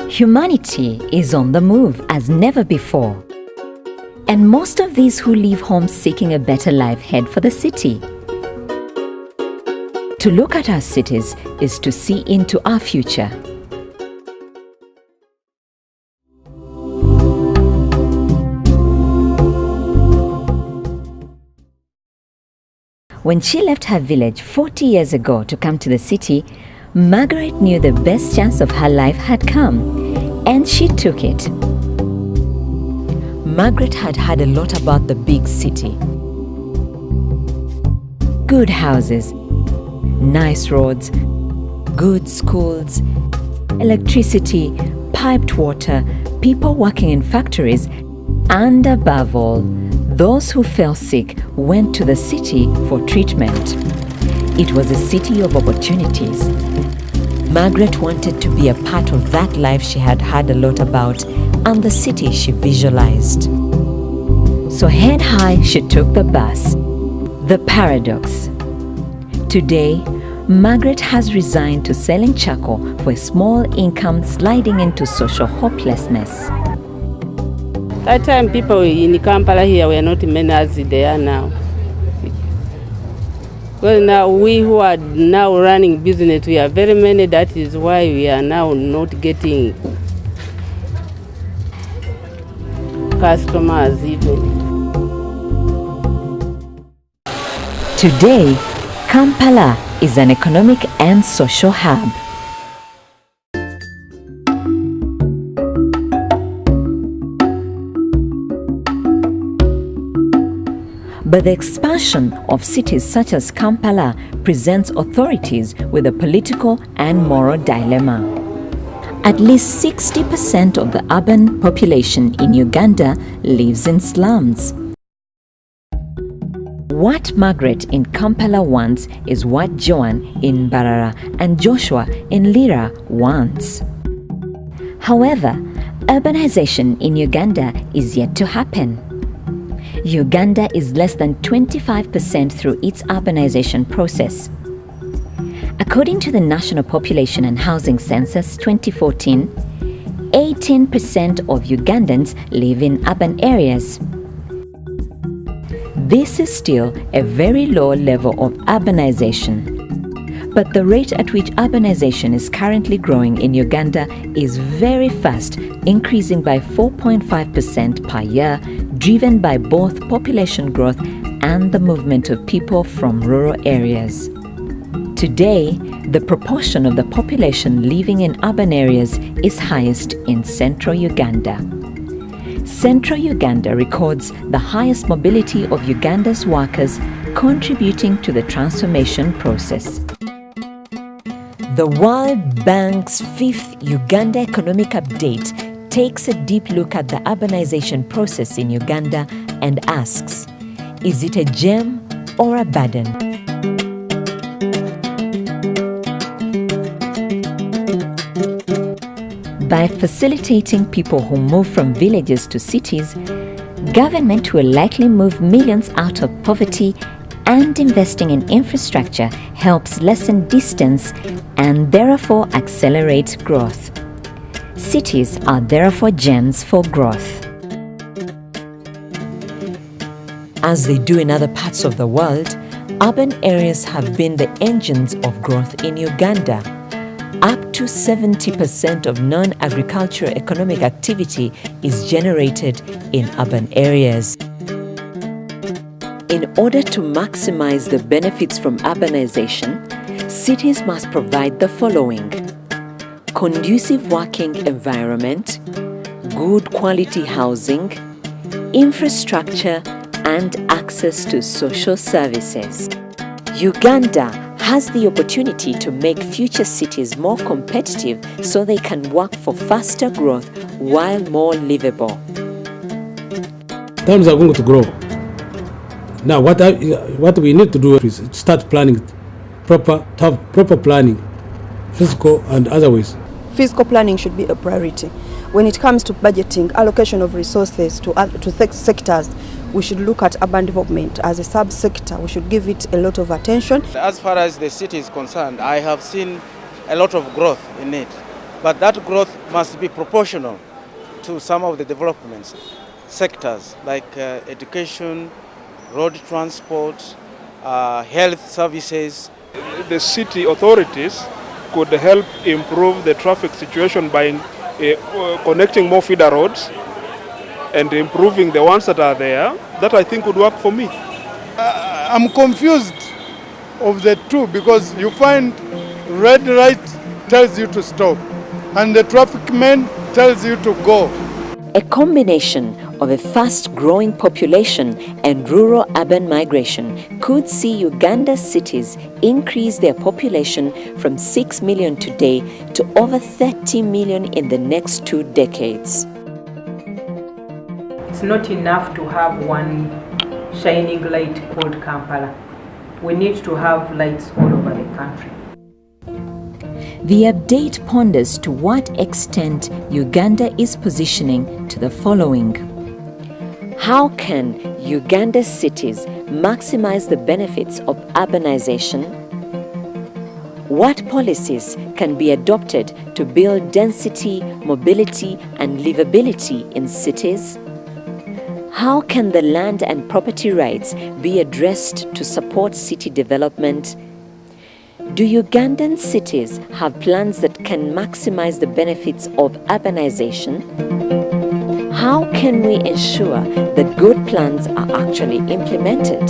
Humanity is on the move as never before. And most of these who leave home seeking a better life head for the city. To look at our cities is to see into our future. When she left her village 40 years ago to come to the city, Margaret knew the best chance of her life had come, and she took it. Margaret had heard a lot about the big city. Good houses, nice roads, good schools, electricity, piped water, people working in factories, and above all, those who fell sick went to the city for treatment. It was a city of opportunities. Margaret wanted to be a part of that life she had heard a lot about and the city she visualized. So head high, she took the bus. The paradox. Today, Margaret has resigned to selling charcoal for a small income, sliding into social hopelessness. That time people in Kampala here were not many as they are now. Well, now we who are now running business, we are very many. That is why we are now not getting customers even. Today, Kampala is an economic and social hub. But the expansion of cities such as Kampala presents authorities with a political and moral dilemma. At least 60% of the urban population in Uganda lives in slums. What Margaret in Kampala wants is what Joan in Barara and Joshua in Lira wants. However, urbanization in Uganda is yet to happen. Uganda is less than 25% through its urbanization process. According to the National Population and Housing Census 2014, 18% of Ugandans live in urban areas. This is still a very low level of urbanization. But the rate at which urbanization is currently growing in Uganda is very fast, increasing by 4.5% per year, driven by both population growth and the movement of people from rural areas. Today, the proportion of the population living in urban areas is highest in central Uganda. Central Uganda records the highest mobility of Uganda's workers, contributing to the transformation process. The World Bank's 5th Uganda Economic Update takes a deep look at the urbanization process in Uganda and asks, is it a gem or a burden? By facilitating people who move from villages to cities, government will likely move millions out of poverty, and investing in infrastructure helps lessen distance and therefore accelerate growth. Cities are therefore gems for growth. As they do in other parts of the world, urban areas have been the engines of growth in Uganda. Up to 70% of non-agricultural economic activity is generated in urban areas. In order to maximize the benefits from urbanization, cities must provide the following: conducive working environment, good quality housing, infrastructure, and access to social services. Uganda has the opportunity to make future cities more competitive so they can work for faster growth while more livable. Times are going to grow. Now what we need to do is start planning proper planning, physical and otherwise. Physical planning should be a priority. When it comes to budgeting, allocation of resources to sectors, we should look at urban development as a sub-sector. We should give it a lot of attention. As far as the city is concerned, I have seen a lot of growth in it. But that growth must be proportional to some of the development sectors like education, road transport, health services. The city authorities could help improve the traffic situation by connecting more feeder roads and improving the ones that are there. That I think would work for me. I'm confused of the two because you find red light tells you to stop and the traffic man tells you to go. A combination of a fast-growing population and rural-urban migration could see Uganda's cities increase their population from 6 million today to over 30 million in the next 2 decades. It's not enough to have one shining light called Kampala. We need to have lights all over the country. The update ponders to what extent Uganda is positioning to the following. How can Uganda's cities maximize the benefits of urbanization? What policies can be adopted to build density, mobility, and livability in cities? How can the land and property rights be addressed to support city development? Do Ugandan cities have plans that can maximize the benefits of urbanization? How can we ensure that good plans are actually implemented?